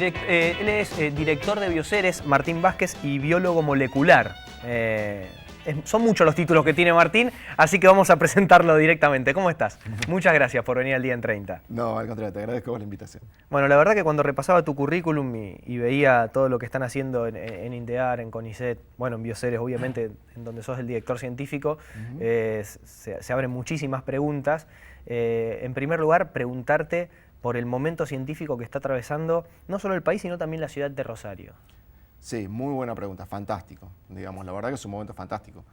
Él es director de Bioceres, Martín Vázquez, y biólogo molecular. Son muchos los títulos que tiene Martín, así que vamos a presentarlo directamente. ¿Cómo estás? Muchas gracias por venir al Día en 30. No, al contrario, te agradezco por la invitación. Bueno, la verdad que cuando repasaba tu currículum y veía todo lo que están haciendo en INDEAR, en CONICET, bueno, en Bioceres, obviamente, en donde sos el director científico, se abren muchísimas preguntas. En primer lugar, preguntarte por el momento científico que está atravesando no solo el país, sino también la ciudad de Rosario. Sí, muy buena pregunta, fantástico. Digamos, la verdad que es un momento fantástico,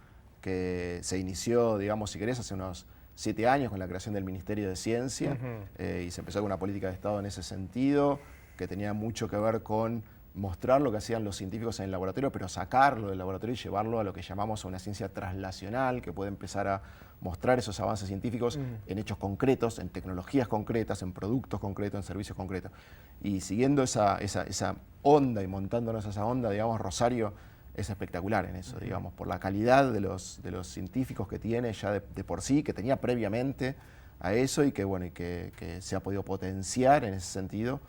que se inició, digamos, si querés, hace unos 7 años con la creación del Ministerio de Ciencia, y se empezó con una política de Estado en ese sentido, que tenía mucho que ver con mostrar lo que hacían los científicos en el laboratorio, pero sacarlo del laboratorio y llevarlo a lo que llamamos una ciencia translacional, que puede empezar a mostrar esos avances científicos en hechos concretos, en tecnologías concretas, en productos concretos, en servicios concretos. Y siguiendo esa onda y montándonos a esa onda, digamos, Rosario es espectacular en eso, digamos, por la calidad de los científicos que tiene ya de por sí, que tenía previamente a eso y que, bueno, y que se ha podido potenciar en ese sentido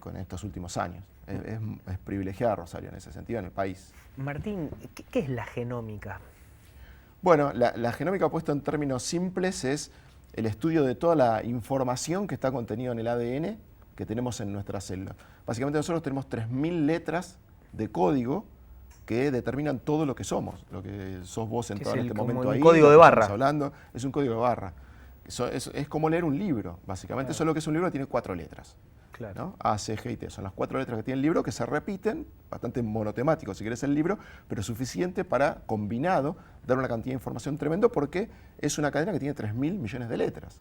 con estos últimos años. Es privilegiada Rosario en ese sentido en el país. Martín, ¿qué es la genómica? Bueno, la genómica, puesto en términos simples, es el estudio de toda la información que está contenida en el ADN que tenemos en nuestras células. Básicamente nosotros tenemos 3000 letras de código que determinan todo lo que somos, lo que sos vos sentado en este momento ahí. Un código de barra. Hablando, es un código de barra. Es como leer un libro, básicamente. Claro. Solo que es un libro que tiene 4 letras. Claro. ¿No? A, C, G y T. Son las 4 letras que tiene el libro que se repiten, bastante monotemático si querés el libro, pero suficiente para, combinado, dar una cantidad de información tremendo porque es una cadena que tiene 3000 millones de letras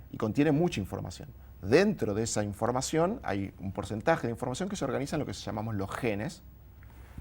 y contiene mucha información. Dentro de esa información hay un porcentaje de información que se organiza en lo que llamamos los genes,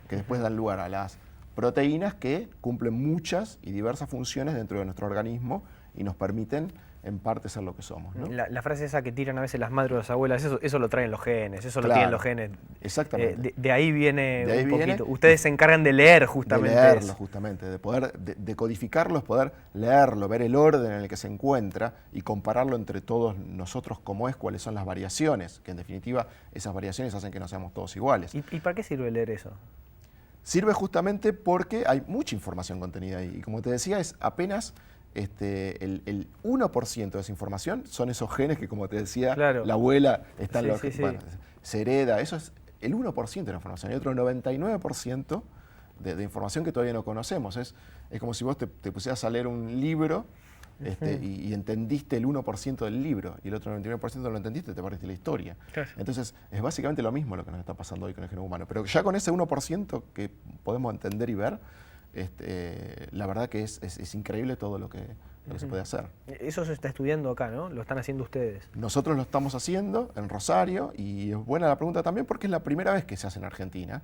que después dan lugar a las proteínas que cumplen muchas y diversas funciones dentro de nuestro organismo y nos permiten en parte ser lo que somos, ¿no? La frase esa que tiran a veces las madres o las abuelas, eso lo traen los genes, eso claro, lo tienen los genes. Exactamente. De ahí viene un poquito. Ustedes se encargan de leer justamente de leerlo, justamente, de poder decodificarlos, poder leerlo, ver el orden en el que se encuentra y compararlo entre todos nosotros cómo es, cuáles son las variaciones, que en definitiva esas variaciones hacen que no seamos todos iguales. ¿Y para qué sirve leer eso? Sirve justamente porque hay mucha información contenida ahí y como te decía es apenas el 1% de esa información son esos genes que, como te decía, claro, la abuela está en bueno, se hereda. Eso es el 1% de la información. Hay otro 99% de información que todavía no conocemos. Es como si vos te pusieras a leer un libro y entendiste el 1% del libro y el otro 99% no lo entendiste, te perdiste la historia. Claro. Entonces, es básicamente lo mismo lo que nos está pasando hoy con el genoma humano. Pero ya con ese 1% que podemos entender y ver, la verdad que es increíble todo lo que se puede hacer. Eso se está estudiando acá, ¿no? Lo están haciendo ustedes. Nosotros lo estamos haciendo en Rosario y es buena la pregunta también porque es la primera vez que se hace en Argentina.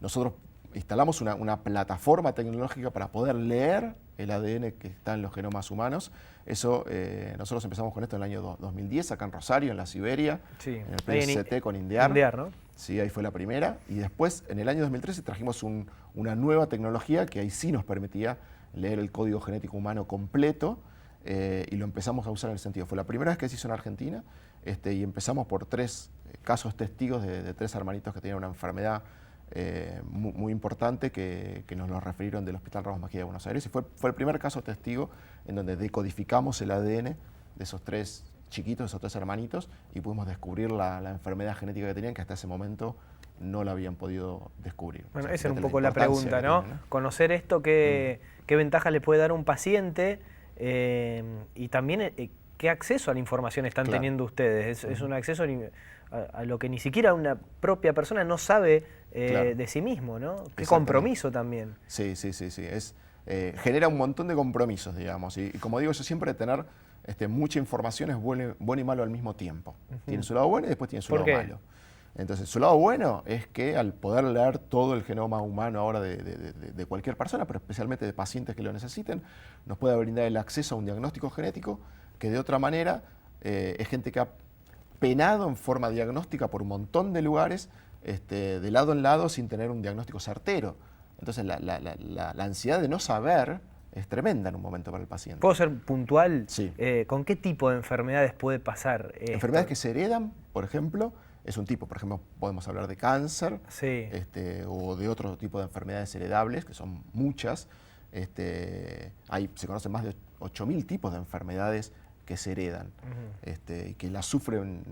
Nosotros instalamos una plataforma tecnológica para poder leer el ADN que está en los genomas humanos. Eso, nosotros empezamos con esto en el año 2010, acá en Rosario, en la Siberia, en el PCT con INDEAR. INDEAR, ¿no? Sí, ahí fue la primera. Y después, en el año 2013, trajimos una nueva tecnología que ahí sí nos permitía leer el código genético humano completo y lo empezamos a usar en el sentido. Fue la primera vez que se hizo en Argentina y empezamos por 3 casos testigos de 3 hermanitos que tenían una enfermedad muy importante que nos lo refirieron del Hospital Ramos Mejía de Buenos Aires y fue el primer caso testigo en donde decodificamos el ADN de esos 3 chiquitos, esos 3 hermanitos y pudimos descubrir la enfermedad genética que tenían que hasta ese momento no la habían podido descubrir. Bueno, esa era un poco la pregunta, ¿no? Conocer esto, qué ventaja le puede dar a un paciente y también qué acceso a la información están teniendo ustedes. Es un acceso a lo que ni siquiera una propia persona no sabe de sí mismo, ¿no? Qué compromiso también. Sí. Genera un montón de compromisos, digamos. Y como digo, yo siempre tener mucha información es bueno y malo al mismo tiempo. Tiene su lado bueno y después tiene su lado malo. Entonces, su lado bueno es que al poder leer todo el genoma humano ahora de cualquier persona, pero especialmente de pacientes que lo necesiten, nos puede brindar el acceso a un diagnóstico genético que de otra manera es gente que ha penado en forma diagnóstica por un montón de lugares, de lado en lado, sin tener un diagnóstico certero. Entonces, la ansiedad de no saber es tremenda en un momento para el paciente. ¿Puedo ser puntual? Sí. ¿Con qué tipo de enfermedades puede pasar esto? Enfermedades que se heredan, por ejemplo, es un tipo. Por ejemplo, podemos hablar de cáncer, Sí. O de otro tipo de enfermedades heredables, que son muchas. Se conocen más de 8.000 tipos de enfermedades que se heredan, y que las sufren,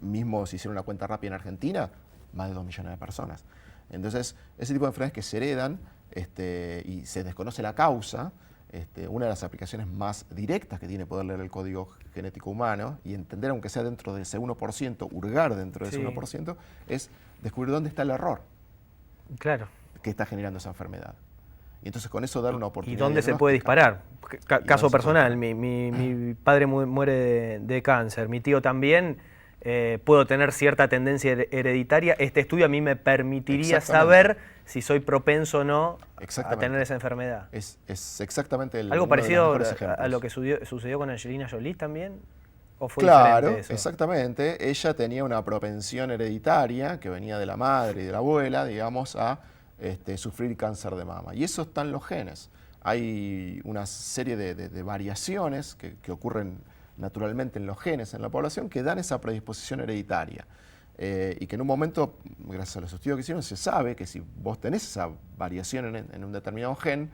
mismo si hicieron una cuenta rápida en Argentina, más de 2 millones de personas. Entonces, ese tipo de enfermedades que se heredan y se desconoce la causa, una de las aplicaciones más directas que tiene poder leer el código genético humano y entender, aunque sea dentro de ese 1%, hurgar dentro de ese 1%, es descubrir dónde está el error Claro. que está generando esa enfermedad. Y entonces con eso dar una oportunidad. ¿Y dónde se puede disparar? Caso personal, mi mi padre muere de cáncer, mi tío también. Puedo tener cierta tendencia hereditaria. Este estudio a mí me permitiría saber si soy propenso o no a tener esa enfermedad. Es exactamente ¿Algo parecido a lo que sucedió con Angelina Jolie también? ¿O fue claro, diferente eso? Exactamente. Ella tenía una propensión hereditaria que venía de la madre y de la abuela, digamos, a sufrir cáncer de mama. Y eso está en los genes. Hay una serie de variaciones que ocurren naturalmente en los genes en la población que dan esa predisposición hereditaria. Y que en un momento, gracias a los estudios que hicieron, se sabe que si vos tenés esa variación en un determinado gen,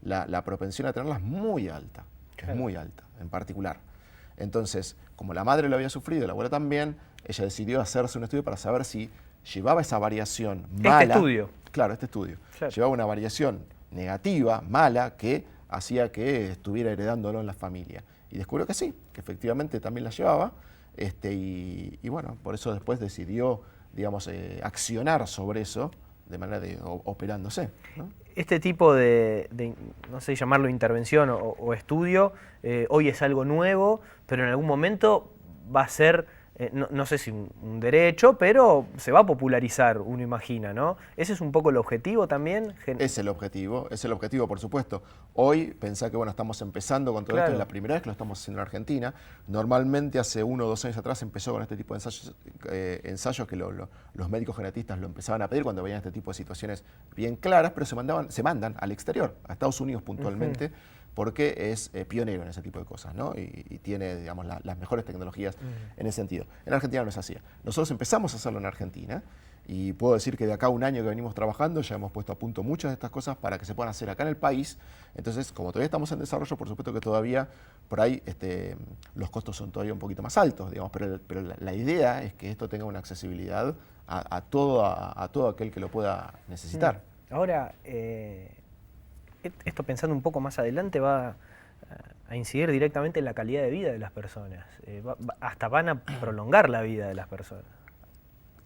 la propensión a tenerla es muy alta, es muy alta en particular. Entonces, como la madre lo había sufrido y la abuela también, ella decidió hacerse un estudio para saber si llevaba esa variación mala. Este estudio. Claro, este estudio. Claro. Llevaba una variación negativa, mala, que hacía que estuviera heredándolo en la familia. Y descubrió que sí, que efectivamente también la llevaba. Y bueno, por eso después decidió, digamos, accionar sobre eso de manera de operándose, ¿no? Este tipo de no sé llamarlo intervención o estudio, hoy es algo nuevo, pero en algún momento va a ser, no sé si un derecho, pero se va a popularizar, uno imagina, ¿no? ¿Ese es un poco el objetivo también? Es el objetivo, por supuesto. Hoy, pensá que bueno, estamos empezando con todo esto, es la primera vez que lo estamos haciendo en Argentina. Normalmente hace 1 o 2 años atrás empezó con este tipo de ensayos que los médicos genetistas lo empezaban a pedir cuando veían este tipo de situaciones bien claras, pero se mandan al exterior, a Estados Unidos puntualmente, porque es pionero en ese tipo de cosas, ¿no? Y tiene, digamos, las mejores tecnologías en ese sentido. En Argentina no es así. Nosotros empezamos a hacerlo en Argentina y puedo decir que de acá a 1 año que venimos trabajando ya hemos puesto a punto muchas de estas cosas para que se puedan hacer acá en el país. Entonces, como todavía estamos en desarrollo, por supuesto que todavía por ahí los costos son todavía un poquito más altos, digamos, pero la idea es que esto tenga una accesibilidad a todo aquel que lo pueda necesitar. Ahora, esto pensando un poco más adelante va a incidir directamente en la calidad de vida de las personas. Hasta van a prolongar la vida de las personas.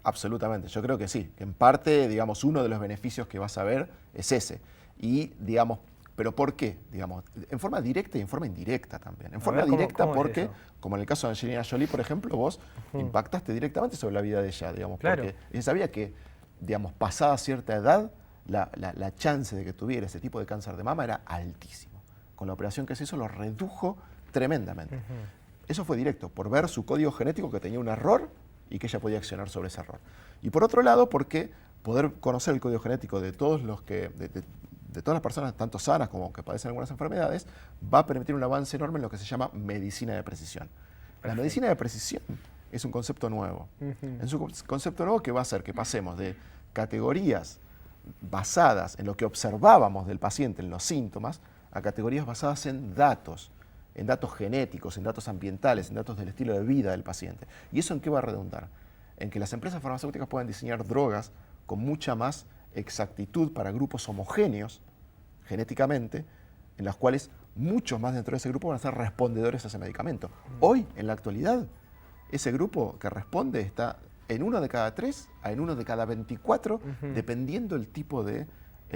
Absolutamente, yo creo que sí. Que en parte, digamos, uno de los beneficios que vas a ver es ese. Y, digamos, ¿pero por qué? Digamos, en forma directa y en forma indirecta también. En forma directa ¿cómo porque, como en el caso de Angelina Jolie, por ejemplo, vos impactaste directamente sobre la vida de ella, digamos, porque ella sabía que, digamos, pasada cierta edad, la chance de que tuviera ese tipo de cáncer de mama era altísimo. Con la operación que se hizo lo redujo tremendamente. Eso fue directo, por ver su código genético que tenía un error y que ella podía accionar sobre ese error. Y por otro lado, porque poder conocer el código genético de todos los que, de todas las personas, tanto sanas como que padecen algunas enfermedades, va a permitir un avance enorme en lo que se llama medicina de precisión. La medicina de precisión es un concepto nuevo. Es un concepto nuevo que va a hacer que pasemos de categorías basadas en lo que observábamos del paciente, en los síntomas, a categorías basadas en datos genéticos, en datos ambientales, en datos del estilo de vida del paciente. ¿Y eso en qué va a redundar? En que las empresas farmacéuticas puedan diseñar drogas con mucha más exactitud para grupos homogéneos genéticamente, en las cuales muchos más dentro de ese grupo van a ser respondedores a ese medicamento. Hoy, en la actualidad, ese grupo que responde está en 1 de cada 3 a en 1 de cada 24, dependiendo el tipo de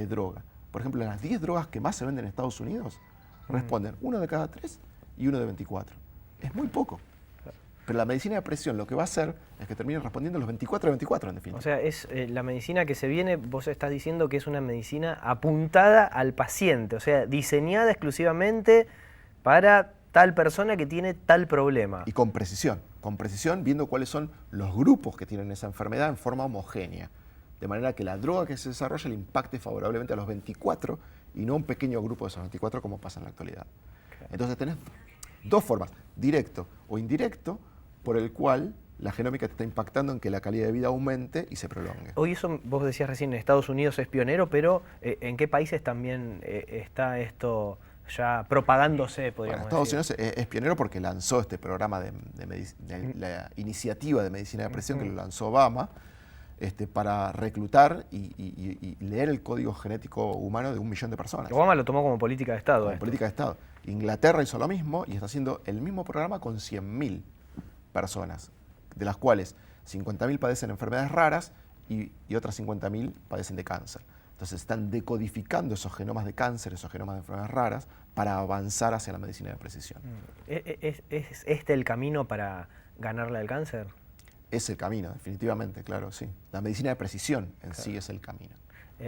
droga. Por ejemplo, las 10 drogas que más se venden en Estados Unidos responden 1 de cada 3 y 1 de 24. Es muy poco. Pero la medicina de precisión lo que va a hacer es que termine respondiendo los 24 de 24 en definitiva. O sea, es la medicina que se viene, vos estás diciendo que es una medicina apuntada al paciente, o sea, diseñada exclusivamente para tal persona que tiene tal problema. Y con precisión viendo cuáles son los grupos que tienen esa enfermedad en forma homogénea. De manera que la droga que se desarrolla le impacte favorablemente a los 24 y no a un pequeño grupo de esos 24 como pasa en la actualidad. Entonces tenés 2 formas, directo o indirecto, por el cual la genómica te está impactando en que la calidad de vida aumente y se prolongue. Hoy eso, vos decías recién, en Estados Unidos es pionero, pero ¿en qué países también está esto ya propagándose, podríamos Estados decir? Unidos es pionero porque lanzó este programa de la iniciativa de medicina de precisión que lo lanzó Obama, para reclutar y leer el código genético humano de 1 millón de personas. Obama lo tomó como política de Estado. Como política de Estado. Inglaterra hizo lo mismo y está haciendo el mismo programa con 100.000 personas, de las cuales 50.000 padecen enfermedades raras y otras 50.000 padecen de cáncer. Entonces están decodificando esos genomas de cáncer, esos genomas de enfermedades raras, para avanzar hacia la medicina de precisión. ¿Es este el camino para ganarle al cáncer? Es el camino, definitivamente, claro, sí. La medicina de precisión en sí es el camino.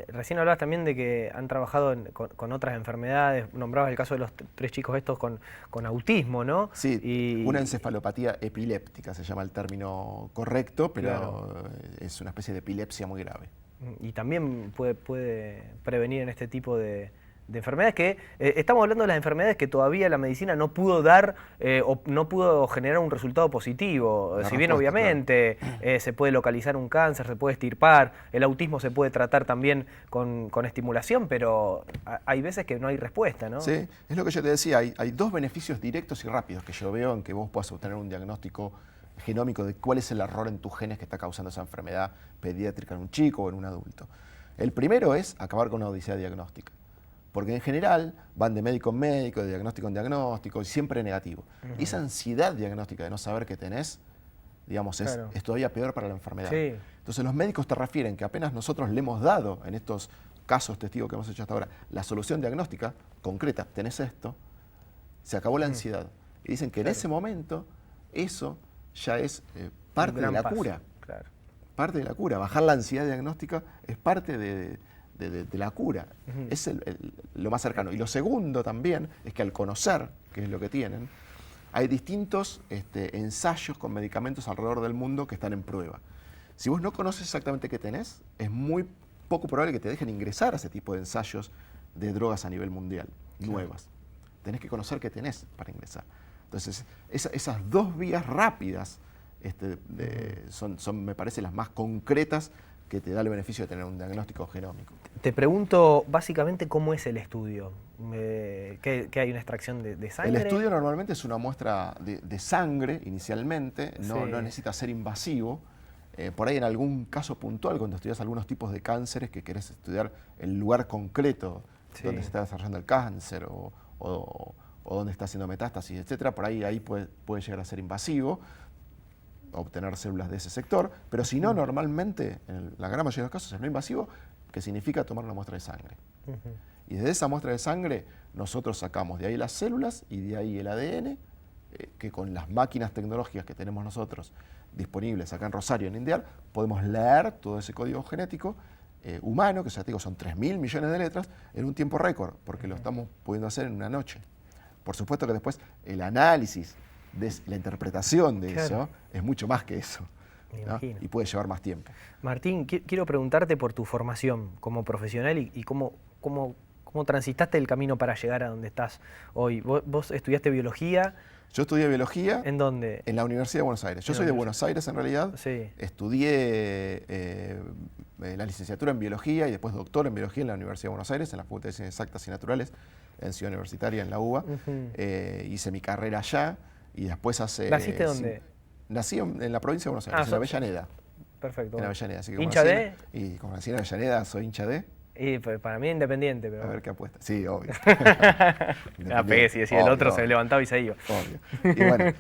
Recién hablabas también de que han trabajado con otras enfermedades, nombrabas el caso de los 3 chicos estos con autismo, ¿no? Sí, una encefalopatía epiléptica se llama el término correcto, pero claro, es una especie de epilepsia muy grave. Y también puede prevenir en este tipo de enfermedades que, estamos hablando de las enfermedades que todavía la medicina no pudo dar o no pudo generar un resultado positivo. Si bien obviamente claro, se puede localizar un cáncer, se puede extirpar, el autismo se puede tratar también con estimulación, pero hay veces que no hay respuesta, ¿no? Sí, es lo que yo te decía, hay 2 beneficios directos y rápidos que yo veo en que vos puedas obtener un diagnóstico genómico de cuál es el error en tus genes que está causando esa enfermedad pediátrica en un chico o en un adulto. El primero es acabar con una odisea diagnóstica. Porque en general van de médico en médico, de diagnóstico en diagnóstico, y siempre negativo. Y esa ansiedad diagnóstica de no saber qué tenés, digamos, claro, es todavía peor para la enfermedad. Sí. Entonces los médicos te refieren que apenas nosotros le hemos dado, en estos casos testigos que hemos hecho hasta ahora, la solución diagnóstica concreta, tenés esto, se acabó la ansiedad. Y dicen que en ese momento eso ya es parte de la cura. Claro. Parte de la cura. Bajar la ansiedad diagnóstica es parte de la cura. Es lo más cercano. Y lo segundo también es que al conocer qué es lo que tienen, hay distintos ensayos con medicamentos alrededor del mundo que están en prueba. Si vos no conoces exactamente qué tenés, es muy poco probable que te dejen ingresar a ese tipo de ensayos de drogas a nivel mundial, nuevas. Tenés que conocer qué tenés para ingresar. Entonces, esas 2 vías rápidas son, me parece, las más concretas que te da el beneficio de tener un diagnóstico genómico. Te pregunto básicamente cómo es el estudio. ¿Que hay una extracción de sangre? El estudio normalmente es una muestra de sangre inicialmente, no necesita ser invasivo. Por ahí en algún caso puntual, cuando estudias algunos tipos de cánceres que querés estudiar el lugar concreto donde se está desarrollando el cáncer o donde está haciendo metástasis, etcétera, por ahí puede llegar a ser invasivo, obtener células de ese sector, pero si no, normalmente, en la gran mayoría de los casos, es no invasivo, que significa tomar una muestra de sangre. Y desde esa muestra de sangre, nosotros sacamos de ahí las células y de ahí el ADN, que con las máquinas tecnológicas que tenemos nosotros disponibles acá en Rosario, en INDEAR, podemos leer todo ese código genético humano, que ya te digo, son 3.000 millones de letras, en un tiempo récord, porque lo estamos pudiendo hacer en una noche. Por supuesto que después el análisis, la interpretación de eso es mucho más que eso, ¿no? Y puede llevar más tiempo. Martín, quiero preguntarte por tu formación como profesional y cómo transitaste el camino para llegar a donde estás hoy. ¿Vos estudiaste biología? Yo estudié biología. ¿En dónde? En la Universidad de Buenos Aires. Yo soy de Buenos Aires en realidad. Sí. Estudié la licenciatura en biología y después doctor en biología en la Universidad de Buenos Aires, en la Facultad de Ciencias Exactas y Naturales, en Ciudad Universitaria, en la UBA. Hice mi carrera allá. Y después hace... ¿Naciste dónde? Nací en la provincia de Buenos Aires, en Avellaneda. Perfecto. En Avellaneda. Así que ¿Hincha de? Y como nací en Avellaneda, soy hincha de... Y para mí Independiente, pero... A ver qué apuesta. Sí, obvio. Pegué, si decía el otro se levantaba y se iba. Obvio. Y bueno,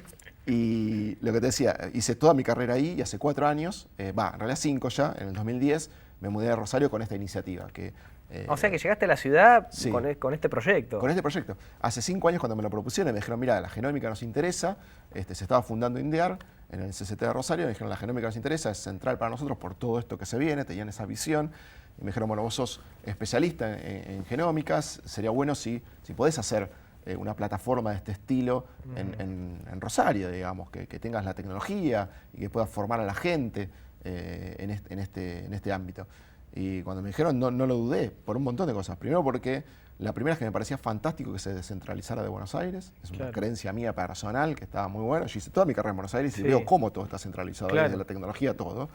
y lo que te decía, hice toda mi carrera ahí y hace 4 años, en realidad 5 ya, en el 2010, me mudé a Rosario con esta iniciativa. O sea que llegaste a la ciudad sí, con este proyecto. Con este proyecto. Hace 5 años cuando me lo propusieron me dijeron, mira, la genómica nos interesa, se estaba fundando INDEAR en el CCT de Rosario, me dijeron, la genómica nos interesa, es central para nosotros por todo esto que se viene, tenían esa visión. Y me dijeron, bueno, vos sos especialista en genómicas, sería bueno si podés hacer una plataforma de este estilo en Rosario, digamos, que tengas la tecnología y que puedas formar a la gente en este ámbito. Y cuando me dijeron, no lo dudé, por un montón de cosas. Primero porque La primera es que me parecía fantástico que se descentralizara de Buenos Aires. Es una creencia mía personal que estaba muy buena. Yo hice toda mi carrera en Buenos Aires y veo cómo todo está centralizado, desde la tecnología, todo.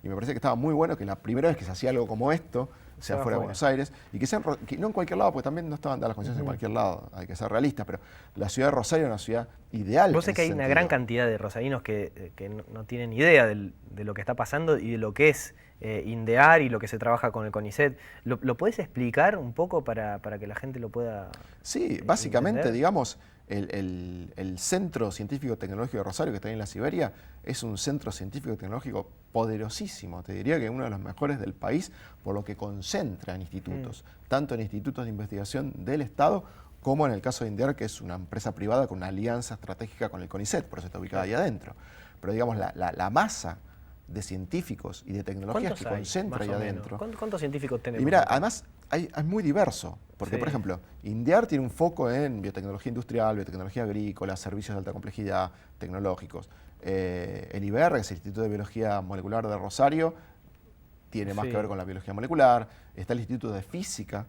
Y me parecía que estaba muy bueno que la primera vez que se hacía algo como esto sea fuera de Buenos Aires. Y que no en cualquier lado, porque también no estaban dadas las condiciones en cualquier lado. Hay que ser realistas, pero la ciudad de Rosario es una ciudad ideal. Vos sé que hay una gran cantidad de rosarinos que no tienen idea de lo que está pasando y de lo que es INDEAR y lo que se trabaja con el CONICET. ¿Lo podés explicar un poco para que la gente lo pueda Sí, básicamente, entender? digamos, el Centro Científico Tecnológico de Rosario, que está ahí en la Siberia, es un centro científico tecnológico poderosísimo. Te diría que uno de los mejores del país, por lo que concentra en institutos, tanto en institutos de investigación del Estado, como en el caso de INDEAR, que es una empresa privada con una alianza estratégica con el CONICET, por eso está ubicada ahí adentro. Pero digamos, la masa de científicos y de tecnologías que concentra ahí adentro. ¿Cuántos científicos tenemos? Y mira, además es muy diverso, porque por ejemplo, INDEAR tiene un foco en biotecnología industrial, biotecnología agrícola, servicios de alta complejidad, tecnológicos. El IBR, que es el Instituto de Biología Molecular de Rosario, tiene más que ver con la biología molecular. Está el Instituto de Física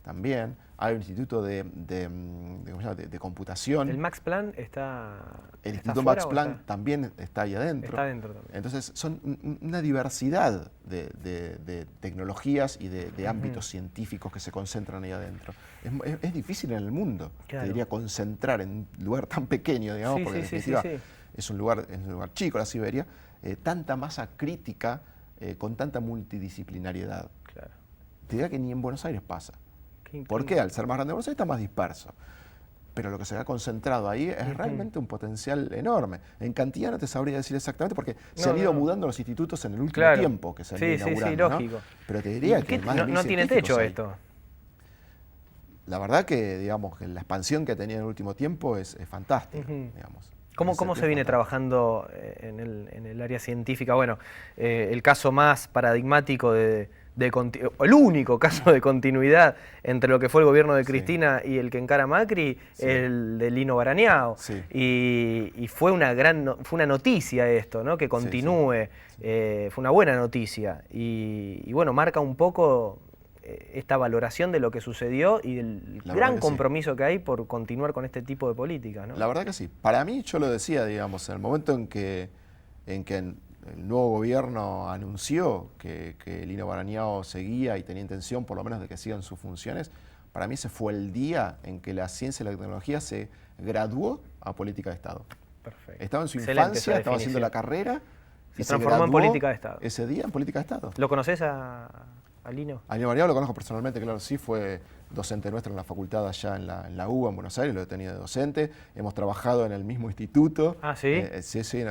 también. Hay un instituto de computación. ¿El Max Planck está El Instituto Max Planck también está ahí adentro. Está adentro también. Entonces son una diversidad de tecnologías y de ámbitos científicos que se concentran ahí adentro. Es difícil en el mundo, te diría, concentrar en un lugar tan pequeño, digamos, porque en definitiva es un lugar chico, la Siberia, tanta masa crítica con tanta multidisciplinariedad. Claro. Te diría que ni en Buenos Aires pasa. ¿Por qué? Al ser más grande Buenos Aires está más disperso. Pero lo que se ha concentrado ahí es realmente un potencial enorme. En cantidad no te sabría decir exactamente porque se han ido mudando los institutos en el último tiempo que se han ido inaugurando. Lógico. Pero te diría que más de 1000 no tiene techo hay. esto. La verdad que, digamos, que la expansión que ha tenido en el último tiempo es fantástica, digamos. ¿Cómo se viene trabajando en el área científica? Bueno, el caso más paradigmático el único caso de continuidad entre lo que fue el gobierno de Cristina y el que encara Macri, el de Lino Barañao. Y fue una noticia esto, ¿no? Que continúe. Fue una buena noticia. Y bueno, marca un poco esta valoración de lo que sucedió y del gran compromiso que hay por continuar con este tipo de política, ¿no? La verdad que sí. Para mí, yo lo decía, digamos, en el momento en que el nuevo gobierno anunció que Lino Barañao seguía y tenía intención por lo menos de que sigan sus funciones, para mí ese fue el día en que la ciencia y la tecnología se graduó a política de Estado. Perfecto. Estaba en su infancia, estaba haciendo la carrera y se transformó en política de Estado. Ese día en política de Estado. ¿Lo conoces a Lino? A Lino Barañao lo conozco personalmente, claro, sí, fue docente nuestro en la facultad allá en la UBA, en Buenos Aires, lo he tenido de docente. Hemos trabajado en el mismo instituto. Ah, ¿sí? Sí,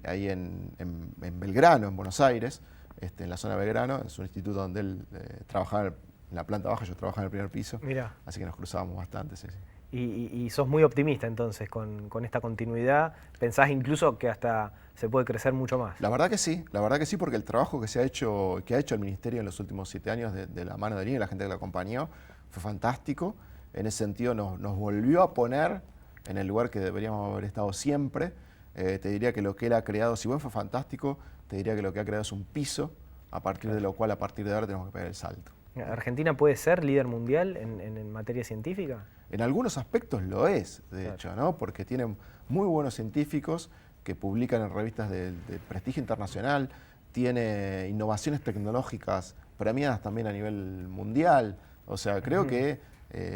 ahí en Belgrano, en Buenos Aires, en la zona de Belgrano. Es un instituto donde él trabajaba en la planta baja, yo trabajaba en el primer piso. Mirá. Así que nos cruzábamos bastante, sí. Y sos muy optimista entonces con esta continuidad. ¿Pensás incluso que hasta se puede crecer mucho más? La verdad que sí, porque el trabajo que ha hecho el Ministerio en los últimos 7 años de la mano de Lino y la gente que lo acompañó fue fantástico. En ese sentido nos volvió a poner en el lugar que deberíamos haber estado siempre. Te diría que lo que él ha creado, si bien fue fantástico, te diría que lo que ha creado es un piso a partir de lo cual a partir de ahora tenemos que pegar el salto. ¿Argentina puede ser líder mundial en materia científica? En algunos aspectos lo es, de hecho, ¿no? Porque tienen muy buenos científicos que publican en revistas de prestigio internacional, tiene innovaciones tecnológicas premiadas también a nivel mundial. O sea, creo que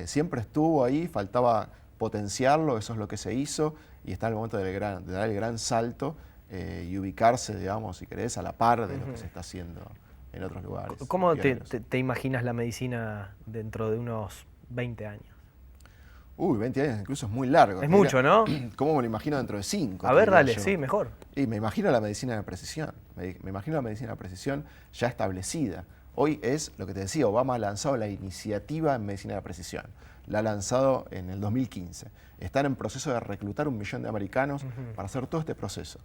siempre estuvo ahí, faltaba potenciarlo, eso es lo que se hizo, y está en el momento de dar el gran salto y ubicarse, digamos, si querés, a la par de lo que se está haciendo en otros lugares. ¿Cómo te imaginas la medicina dentro de unos 20 años? 20 años incluso es muy largo. Es mucho, ¿no? ¿Cómo me lo imagino dentro de 5? A ver, dale, sí, mejor. Y me imagino la medicina de precisión. Me imagino la medicina de precisión ya establecida. Hoy es, lo que te decía, Obama ha lanzado la iniciativa en medicina de precisión. La ha lanzado en el 2015. Están en proceso de reclutar 1 millón de americanos para hacer todo este proceso.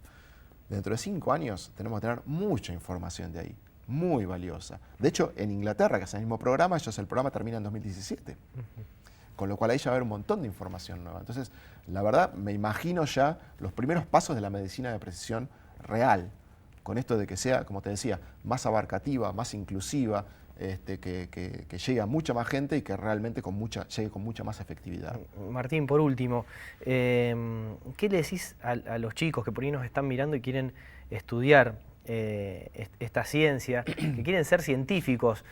Dentro de 5 años tenemos que tener mucha información de ahí, muy valiosa. De hecho, en Inglaterra, que es el mismo programa, el programa termina en 2017. Con lo cual ahí ya va a haber un montón de información nueva. Entonces, la verdad, me imagino ya los primeros pasos de la medicina de precisión real, con esto de que sea, como te decía, más abarcativa, más inclusiva, que llegue a mucha más gente y que realmente llegue con mucha más efectividad. Martín, por último, ¿qué le decís a los chicos que por ahí nos están mirando y quieren estudiar esta ciencia, que quieren ser científicos?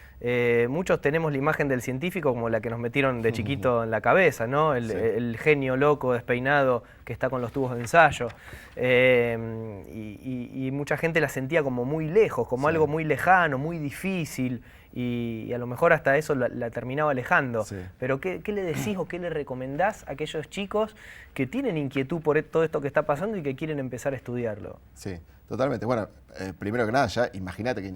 Muchos tenemos la imagen del científico como la que nos metieron de chiquito en la cabeza, ¿no? El genio loco, despeinado, que está con los tubos de ensayo. Y mucha gente la sentía como muy lejos, como algo muy lejano, muy difícil. Y a lo mejor hasta eso la terminaba alejando. Pero ¿qué le decís o qué le recomendás a aquellos chicos que tienen inquietud por todo esto que está pasando y que quieren empezar a estudiarlo? Sí, totalmente. Bueno, primero que nada, ya imagínate que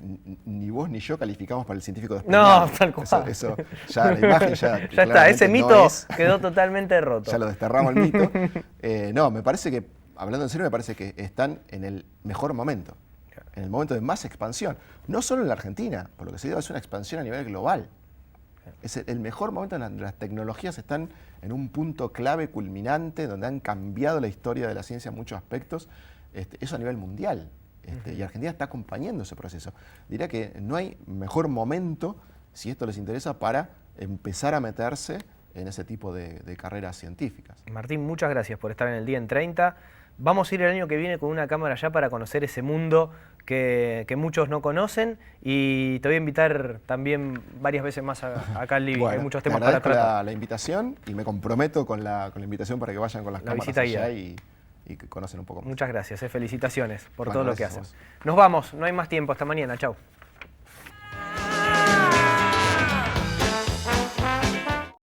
ni vos ni yo calificamos para el científico despeinado. No, tal cual. Eso ya la imagen ya ya está, ese mito quedó totalmente roto. Ya lo desterramos el mito. No, me parece que, hablando en serio, me parece que están en el mejor momento. En el momento de más expansión, no solo en la Argentina, por lo que se dio, es una expansión a nivel global. Es el mejor momento en donde las tecnologías están en un punto clave, culminante, donde han cambiado la historia de la ciencia en muchos aspectos, eso a nivel mundial. Y Argentina está acompañando ese proceso. Diría que no hay mejor momento, si esto les interesa, para empezar a meterse en ese tipo de carreras científicas. Martín, muchas gracias por estar en el Día en 30. Vamos a ir el año que viene con una cámara ya para conocer ese mundo que muchos no conocen, y te voy a invitar también varias veces más acá al living. Bueno, hay muchos temas para tratar. la invitación, y me comprometo con la invitación para que vayan con las cámaras allá y que conocen un poco más. Muchas gracias, felicitaciones por todo lo que hacen. Nos vamos, no hay más tiempo, hasta mañana, chau.